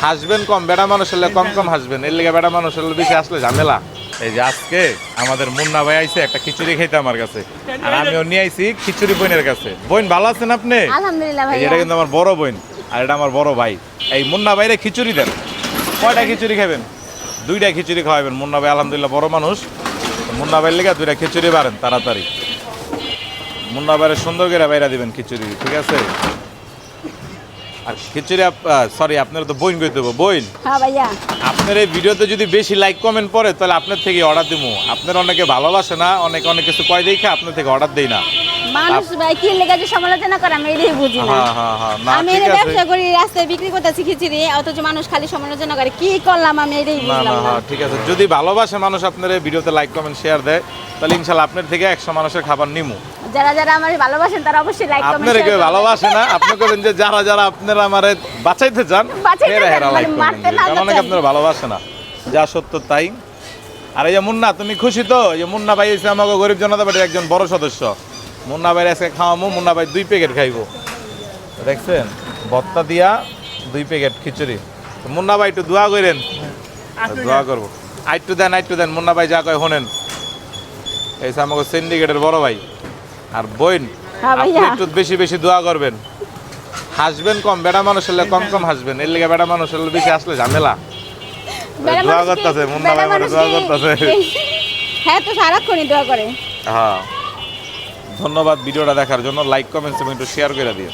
হাসবেন কম, বেড়া মানুষ হলে কম কম হাসবেন, এর লেগে বেড়া মানুষ হলে বেশি আসলে ঝামেলা। এই যে আজকে আমাদের মুন্না ভাই আইছে একটা খিচুড়ি খাইতে আমার কাছে, আর আমিও নিয়ে আইছি খিচুড়ি বোনের কাছে। বোন ভালো আছেন আপনি? আলহামদুলিল্লাহ ভাই। এটা কিন্তু আমার বড় বোন, আর এটা আমার বড় ভাই। এই মুন্না ভাইরে খিচুড়ি দেন। কয়টা খিচুড়ি খাবেন? 2টা খিচুড়ি খাওয়াবেন। মুন্না ভাই আলহামদুলিল্লাহ বড় মানুষ, মুন্না ভাইয়ের লেগে 2টা খিচুড়ি বাড়েন তাড়াতাড়ি। মুন্না ভাইরে সুন্দর করে বাইরা দিবেন খিচুড়ি, ঠিক আছে? আর খিচুড়ি সরি, আপনার তো বইন কই দেবো। বইন, হ্যাঁ ভাইয়া। আপনার এই ভিডিওতে যদি বেশি লাইক কমেন্ট পড়ে তাহলে আপনার থেকে অর্ডার দিব। আপনার অনেকে ভালোবাসে না, অনেক কিছু কয় দেখে আপনার থেকে অর্ডার দেই না। মানুষ ভাই কি লেগে যে সমালোচনা করে আমি এটাই বুঝি না। হ্যাঁ না, আমি ঠিক এর আছে। ব্যবসা করি, রাস্তায় বিক্রি করতেছি খিচুড়ি, অথচ মানুষ খালি সমালোচনা করে। কি করলাম আমি এটাই না বুঝলাম না। হ্যাঁ ঠিক আছে, যদি ভালোবাসে মানুষ আপনার এই ভিডিওতে লাইক কমেন্ট শেয়ার দেয় তাহলে ইনশাআল্লাহ আপনার থেকে 100 মানুষের খাবার নিমু। যারা যারা আমার ভালোবাসেন তারা অবশ্যই লাইক কমেন্ট আপনারা কেউ ভালোবাসে না, আপনি কবেন যে যারা যারা আপনারা আমারে বাঁচাইতে চান বাঁচাইতে হেরা চান, হেরা লাইক মানে কমেন্ট মারতে না কারণ অনেকে চান। আপনারা ভালোবাসে না, যা সত্য তাই। আর এই যে মুন্না, তুমি খুশি তো? এই যে মুন্না ভাই হচ্ছে আমাকে গরিব জনতা পার্টির একজন বড় সদস্য। মুন্না ভাই আজকে খাওয়ামু, মুন্না ভাই 2 প্যাকেট খাইবো, দেখছেন? ভত্তা দিয়া 2 প্যাকেট খিচুড়ি। তো মুন্না ভাই একটু দোয়া করেন। দোয়া করবো, আইটু দেন মুন্না ভাই যা কয় শোনেন। এই যে আমাকে সিন্ডিকেটের বড় ভাই। আর বোন, হ্যাঁ আপনি ভাইয়া। একটু বেশি বেশি দোয়া করবেন। হাসবেন কম, বেড়া মানুষ হলে কম কম হাসবেন, এর লেগে বেড়া মানুষ হলে বেশি আসলে ঝামেলা। বেড়া দোয়া মানুষ কি- করতেছে, মুন্না বেড়া ভাই আমার মানুষ দোয়া কি- করতেছে। হ্যাঁ তো সারাক্ষণই দোয়া করে। হ্যাঁ, ধন্যবাদ ভিডিওটা দেখার জন্য। লাইক কমেন্টস এবং একটু শেয়ার করে দিও।